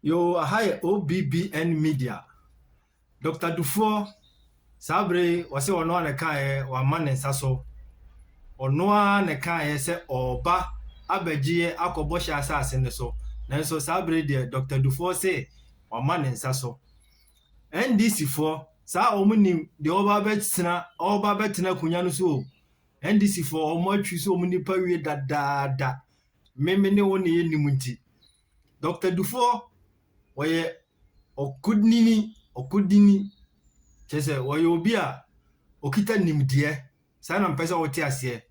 Yo, hi OBBN Media. Dr. Dufour, Sabre, was on one kae, one man in Sasso. Or no one kae say, or ba, abegie, akobosha assassin so. Nanso Sabre, dear Dr. Dufour say, one man in Sasso. NDC for, Sa omuni, the oba betina kunyanu so. NDC for, or more choose omuni period da. Memene one ye nimunti. Dr. Dufour, where okudini chese woye obi a okita nimdie sa na mpesa wote ase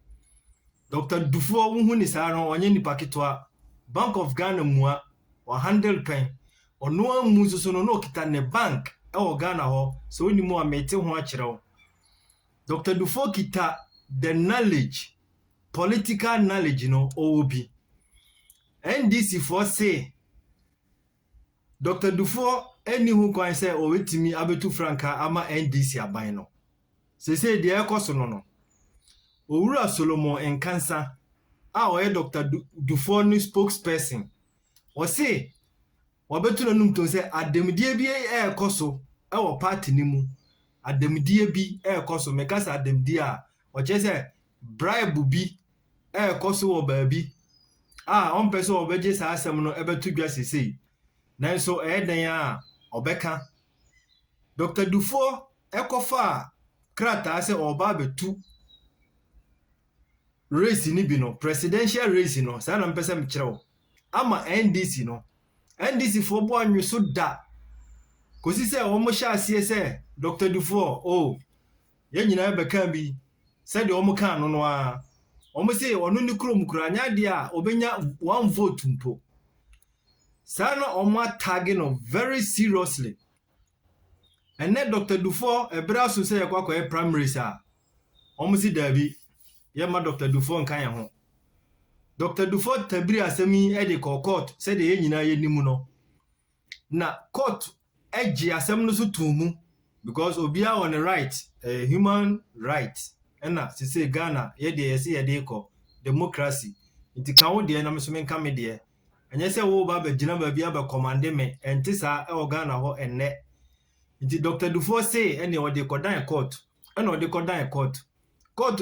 Dr. Dufour wuhu ni sa no onye nipa ketwa Bank of Ghana mua o handle pen ono amu so no okita ne bank e wo Ghana ho so oni mu amete ho akire Dr. Dufour kita the knowledge, political knowledge no obi NDC for say Dr. Dufour any who can say o wetimi abetu franka ama NDC aban no se de ekoso no Owura Solomon Nkansa a o Dr. Dufour ni spokesperson o say wabetu nanum to say ademdie bi ekoso e wo party ni mu ademdie bi ekoso mekasa ademdie a o che say bribe bi ekoso wo baabi on person obeje sa asem no ebetu dwa sesei nanso eden a obeka Dr. Dufour ekofa krata ase oba betu race ni bi no presidential race no sa na mpese mkire ama NDC no NDC fo bo anweso da kosi se omo sha ase se Dr. Dufour ye nyina beka bi se de omo kan no a omo se onu ni krom kura nya de a obenya 1 vote mpo Sana oma tagging no very seriously. And then Dr. Dufour ebra so say yakwa primary sa. Omo si dabi. Ye ma Dr. Dufour nkan ye ho. Dr. Dufour tabiri asemi e de court say de ye nyina ye nimu no. Na court eji asem no so tumu because obia on the right, human right. Ena se say Ghana ye de ye say ye de ko democracy. Inti kan wo de na me so menka me de Enye se wo ba begina ba bia ba commande me enti sa e Ghana ho enne nti Dr. Dufour say ene o de kodan court ene o de kodan court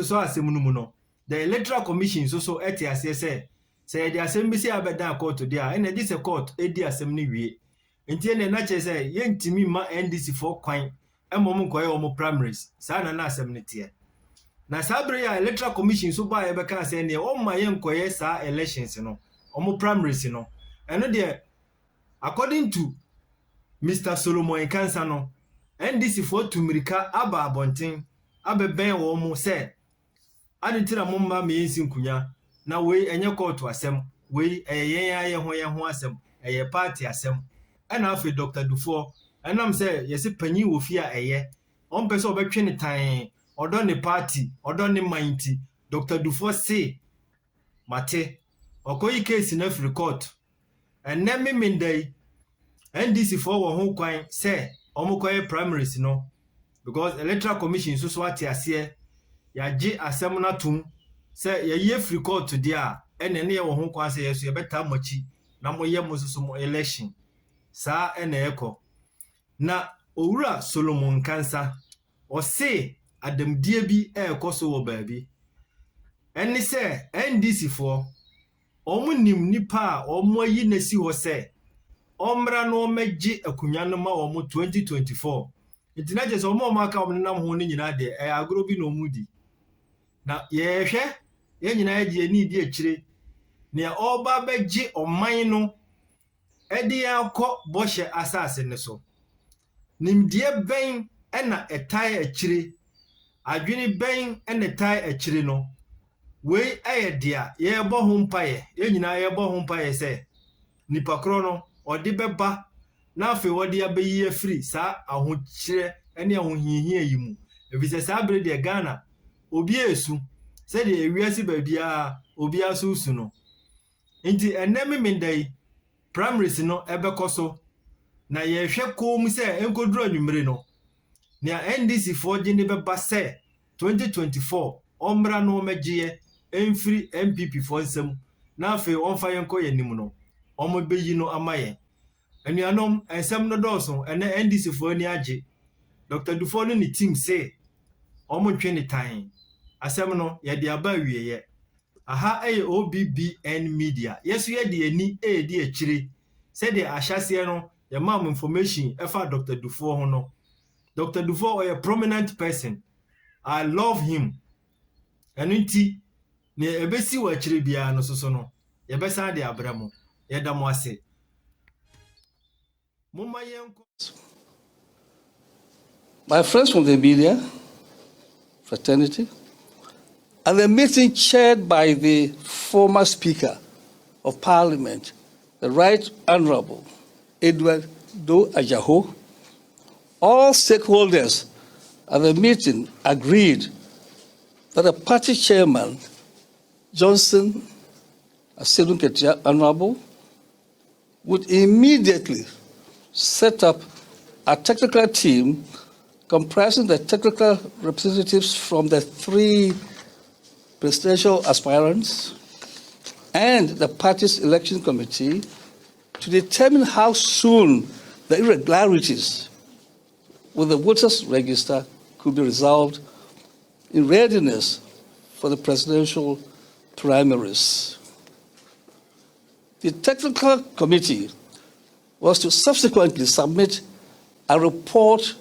so asem no mu no the electoral commission so eti ase se de asem bi se abedan court de a ene di se court edi asem ni wie nti ene na che se ye ntimi ma NDC for kwan emom nkoye o mo primaries sa na asem ne tie na sabre ya electoral commission so ba e be kan se ne o ma ye nkoye sa elections no omo primaries no eno de according to Mr. Solomon Nkansa no NDC for tumirika aba abonten abeben wo mo se adetira mo mma me yensi nkunya na we enye court asem we eyen ho asem eye party asem ena afi Dr. Dufour enam se yesi panyi wo fi a eye on pese obetwe ne tan odo ne party odo ne minti Dr. Dufour say mate okoyi case na free court enemi mindai NDC for wo ho kwan say omokoye primaries no because electoral commission so ati ase ya gi asem na tum say ye free court dia enene ye wo ho kwan say yeso ye beta machi na moye mosusu mo election sa ene eko na Owura Solomon Nkansa o say adamdie bi ekoso wo baabi eni say NDC for omunim nipa a omoyi nasi ho se omra no meji akunya no ma omo 2024 itina je so omo maka omnam ho ni nyina de agro bi no mudi na ye hwe ye nyina ye ni di akire ne oba beji oman no edi akọ boshe asase ne so nimdie ben ena etai akire adwini ben ena etai akire no we dia ye bo ho mpaye ye nyina ye bo ho mpaye se nipa kro no odi beba na afi wodi abeyi afiri sa ahokyire ene ahohihia yimu ebise sa bre de Ghana obi esu se de ewiase ba bia obi asusu no nti enemi mindai primaries no ebekoso na ye hwe kom se enkoduru anwumre no na NDC for gini beba se 2024 omra no megiye enfri MPP for nsem na afi onfa yenko yanim no omo beyi no amaye Anuanom ensem no dɔɔso ɛne NDC fo ani agye. Dr. Dufour no ne team say ɔmo ntwe ne tan. Asɛm no yɛde aba wieyɛ. Aha ɛyɛ OBBN media. Yesu yɛde ani ɛdi akyire. Sɛde ahyɛseɛ no yɛma information ɛfa Dr. Dufour ho no. Dr. Dufour a prominent person. I love him. Ɛno nti ne ebesi wɔ akyire biara no so no. Yɛbɛsan de abra mo. Yɛda mo ase. My friends from the media fraternity, at the meeting chaired by the former Speaker of Parliament, the Right Honorable Edward Do Ajaho, all stakeholders at the meeting agreed that the party chairman, Johnson Asedun Ketia Honorable, would immediately set up a technical team comprising the technical representatives from the 3 presidential aspirants and the party's election committee to determine how soon the irregularities with the voters' register could be resolved in readiness for the presidential primaries. The technical committee was to subsequently submit a report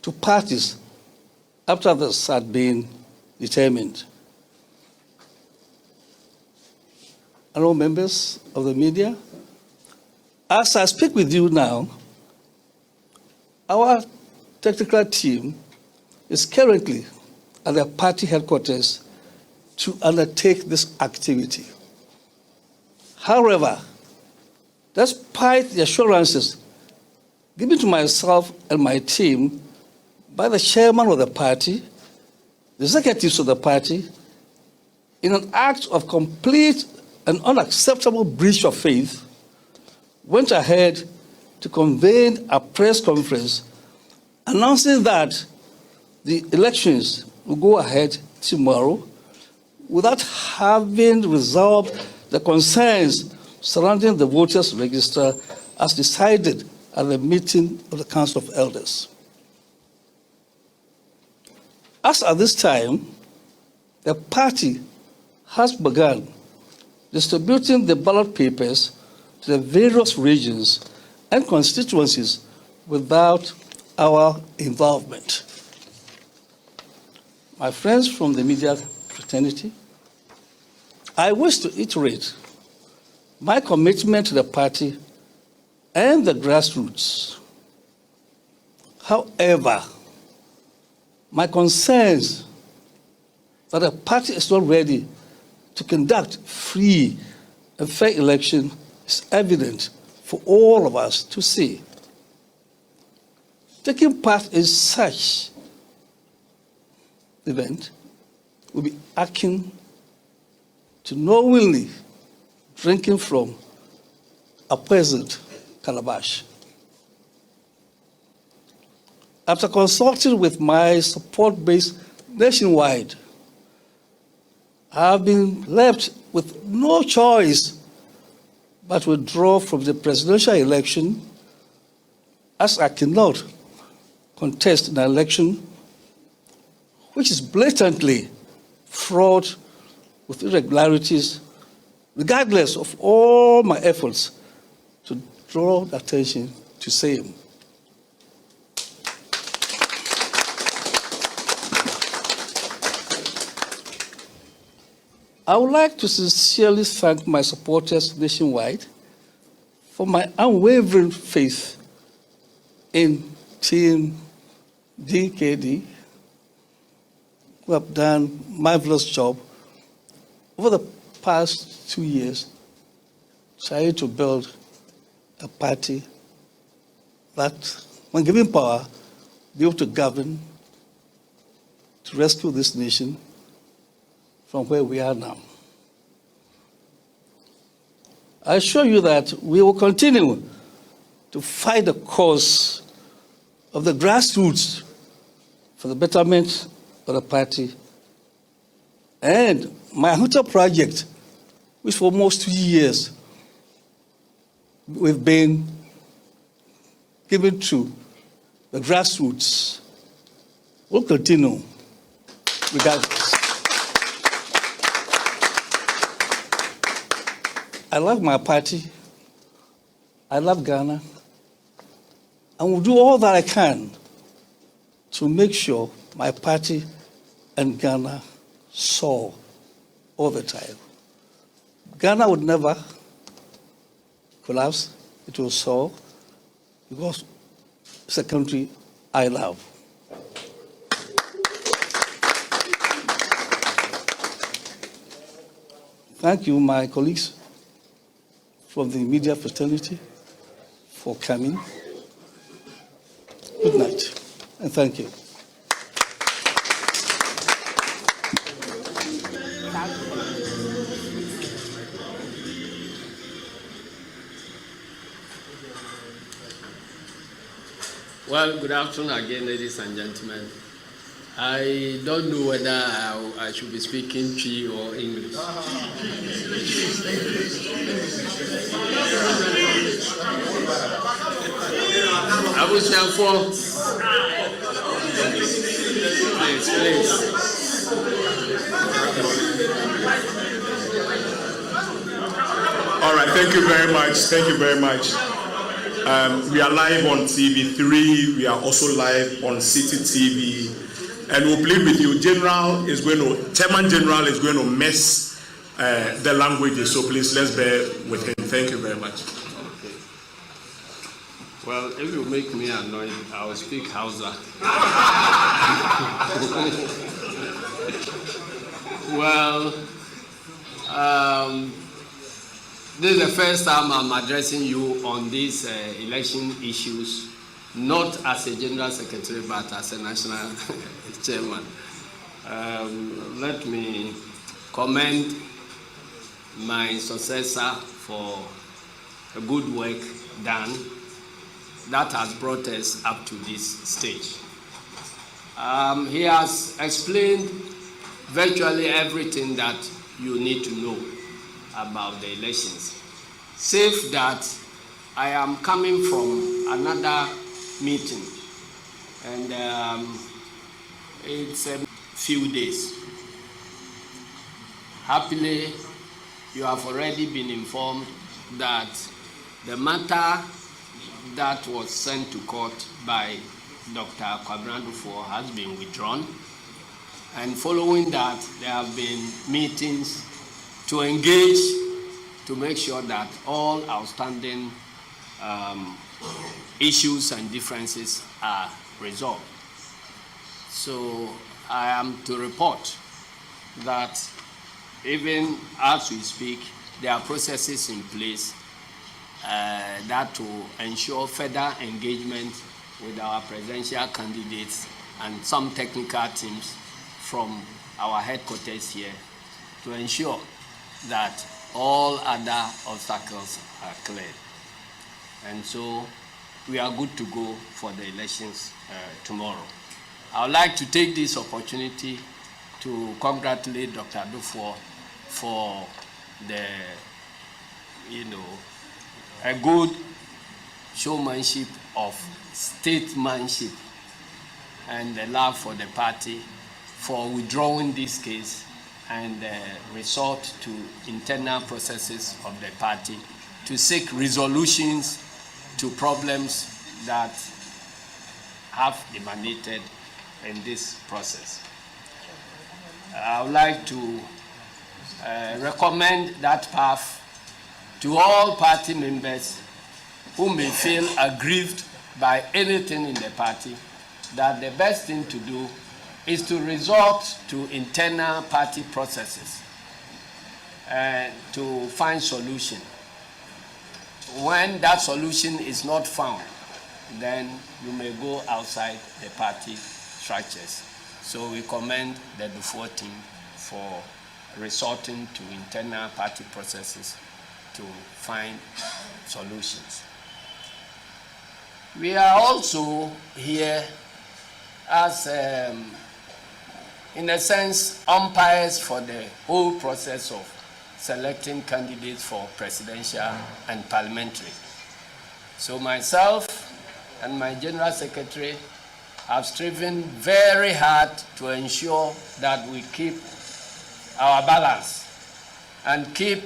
to parties after this had been determined. Honorable members of the media, as I speak with you now, our technical team is currently at the party headquarters to undertake this activity. However, despite the assurances given to myself and my team by the chairman of the party, the executives of the party, in an act of complete and unacceptable breach of faith, went ahead to convene a press conference announcing that the elections will go ahead tomorrow without having resolved the concerns surrounding the voters' register as decided at the meeting of the Council of Elders. As at this time, the party has begun distributing the ballot papers to the various regions and constituencies without our involvement. My friends from the media fraternity, I wish to iterate my commitment to the party and the grassroots. However, my concerns that the party is not ready to conduct free and fair election is evident for all of us to see. Taking part in such event will be akin to knowingly drinking from a poisoned calabash. After consulting with my support base nationwide, I have been left with no choice but to withdraw from the presidential election, as I cannot contest an election which is blatantly fraught with irregularities, regardless of all my efforts to draw attention to same. I would like to sincerely thank my supporters nationwide for my unwavering faith in Team DKD, who have done a marvelous job over the past 2 years trying to build a party that, when given power, be able to govern, to rescue this nation from where we are now. I assure you that we will continue to fight the cause of the grassroots for the betterment of the party. And my Huta project, which for almost 2 years we've been given to the grassroots will continue regardless. I love my party. I love Ghana. And will do all that I can to make sure my party and Ghana soar all the time. Ghana would never collapse. It will soar because it's a country I love. Thank you, my colleagues from the media fraternity, for coming. Good night, and thank you. Well, good afternoon again, ladies and gentlemen. I don't know whether I should be speaking Twi or English. I was here for. Please. All right, thank you very much. Thank you very much. We are live on TV3. We are also live on City TV. And we'll plead with you. Chairman General is going to mess the languages. So please, let's bear with him. Thank you very much. Okay. Well, if you make me annoyed, I will speak Hausa. Well, this is the first time I'm addressing you on these election issues, not as a General Secretary, but as a National Chairman. Let me commend my successor for a good work done that has brought us up to this stage. He has explained virtually everything that you need to know about the elections, save that I am coming from another meeting, and it's a few days. Happily, you have already been informed that the matter that was sent to court by Dr. Dufour has been withdrawn, and following that, there have been meetings to engage to make sure that all outstanding issues and differences are resolved. So I am to report that even as we speak, there are processes in place that will ensure further engagement with our presidential candidates and some technical teams from our headquarters here to ensure that all other obstacles are cleared. And so we are good to go for the elections tomorrow. I would like to take this opportunity to congratulate Dr. Dufour for the, a good showmanship of statesmanship and the love for the party for withdrawing this case and resort to internal processes of the party to seek resolutions to problems that have emanated in this process. I would like to recommend that path to all party members who may feel aggrieved by anything in the party, that the best thing to do is to resort to internal party processes to find solution. When that solution is not found, then you may go outside the party structures. So we commend the Dufour team for resorting to internal party processes to find solutions. We are also here as, in a sense, umpires for the whole process of selecting candidates for presidential and parliamentary. So myself and my General Secretary have striven very hard to ensure that we keep our balance and keep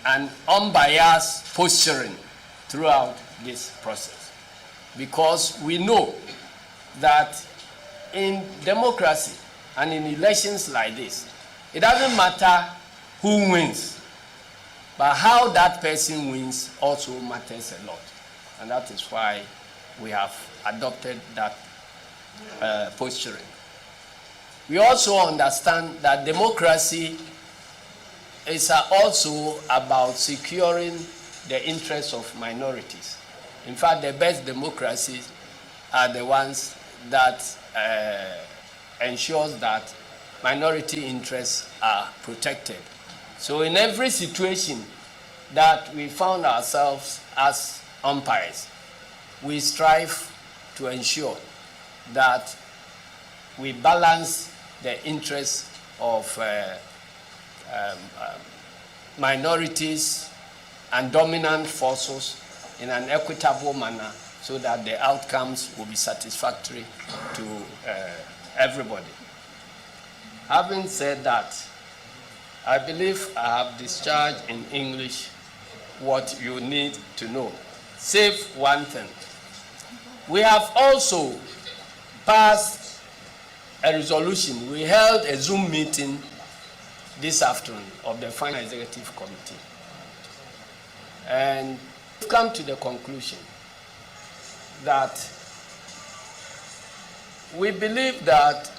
an unbiased posturing throughout this process. Because we know that in democracy and in elections like this, it doesn't matter who wins, but how that person wins also matters a lot. And that is why we have adopted that posturing. We also understand that democracy is also about securing the interests of minorities. In fact, the best democracies are the ones that ensures that minority interests are protected. So in every situation that we found ourselves as umpires, we strive to ensure that we balance the interests of minorities and dominant forces in an equitable manner so that the outcomes will be satisfactory to everybody. Having said that, I believe I have discharged in English what you need to know, save one thing. We have also passed a resolution. We held a Zoom meeting this afternoon of the Final Executive Committee. And we've come to the conclusion that we believe that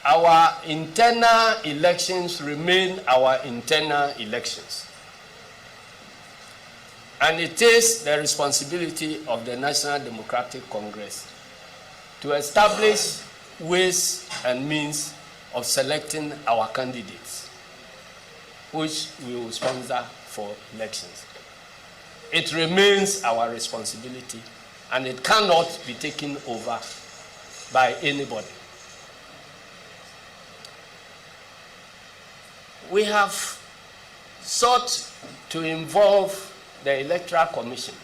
our internal elections remain our internal elections. And it is the responsibility of the National Democratic Congress to establish ways and means of selecting our candidates, which we will sponsor for elections. It remains our responsibility, and it cannot be taken over by anybody. We have sought to involve the Electoral Commission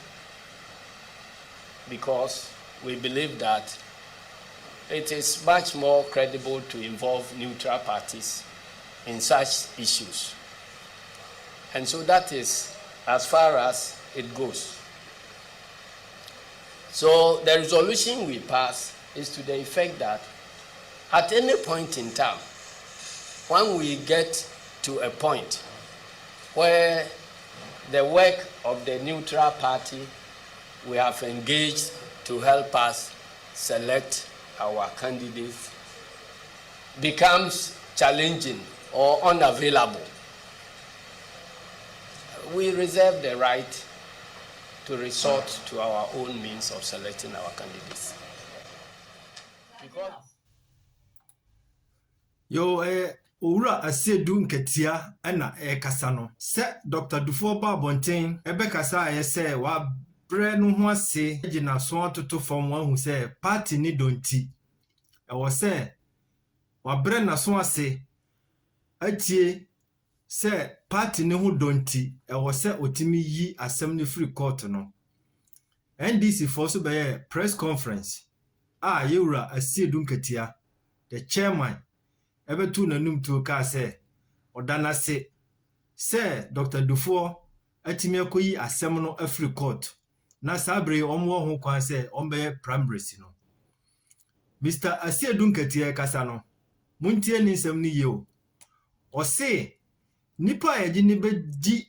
because we believe that it is much more credible to involve neutral parties in such issues. And so that is as far as it goes. So the resolution we pass is to the effect that at any point in time, when we get to a point where the work of the neutral party we have engaged to help us select our candidates becomes challenging or unavailable, we reserve the right to resort to our own means of selecting our candidates. Because Owura Asiedu Nketia ena kasa no se Dr. Dufour ba bonten ebe kasa aye se wa bre no ho ase gina so atoto fom wa hu se party ni donti wo se wa bre na so ase atie se party ni ho donti wo se otimi yi asem ni free court no NDC for so be press conference Owura Asiedu Nketia the chairman ebetu nanum to ka se odana se Dr. Dufour atimi akoyi asem no afri court na sabre omwo ho kwan se ombe primaries no Mr. Asiedu Nketia kasa no muntie ni nsem ni yeo o se nipa yaji ni beji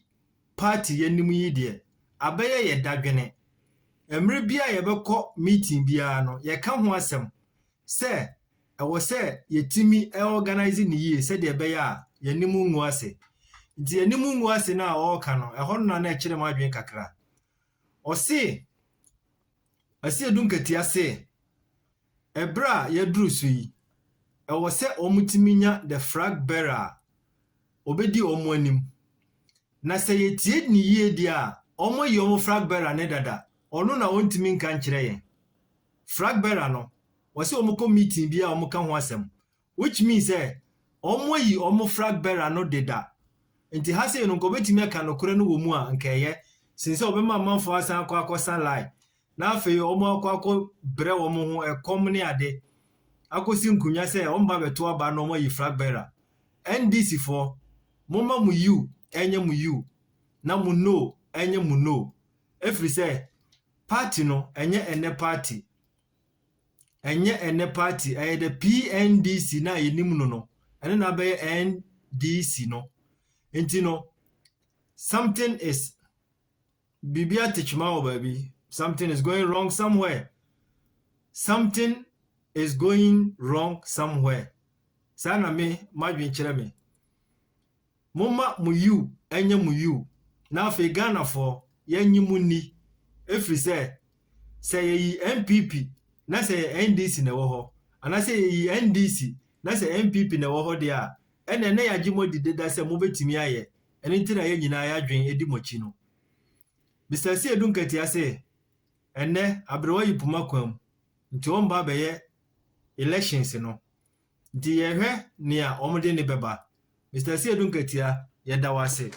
party yanim yi de abaye ye dadwene emre bia ye beko meeting bia no ye ka ho asem se ewo se yetimi organize ni yi se de be ya yanimu ngu ase nti yanimu ngu ase na o ka no ehon na ekire ma adwen kakra o se Asiedu Nketia se ebra ye duru so yi ewo se omutiminya the flag bearer obedi omo anim na se yetie ni yi dia omo yi omo flag bearer ne dada onu na ontimi nka nkire yen flag bearer no wase omo meeting bia omo ka ho asem which means omo yi omo flag bearer no deda nti ha se no ko betimi aka no kore no wo mu a nkeye since obema manfo asan akọ sunlight na afei omo akọ bre omo ho ekom ne ade akosi nkunya se omba beto aba no mo yi flag bearer NDC for moma mu you enye mu you na mu no enye mu no efri se party no enye ene party the PNDC na yenim no ene na be NDC no enti no something is bibia tichma o baby something is going wrong somewhere sana me madwin kire me moma mu you enye mu you na afi Ghana for yenyi mu ni efri se yi MPP na se NDC na wo ho ana se yi NDC na se MPP na wo ho dia ene na yagimo dide da se mo betimi aye ene ntina ye nyina ya dwen edi mochi no Mr. C edunkati ase ene abrewa yipuma kwam nti omba beye elections no nti ye hwe nia omode ne beba Mr. C edunkati ya da wase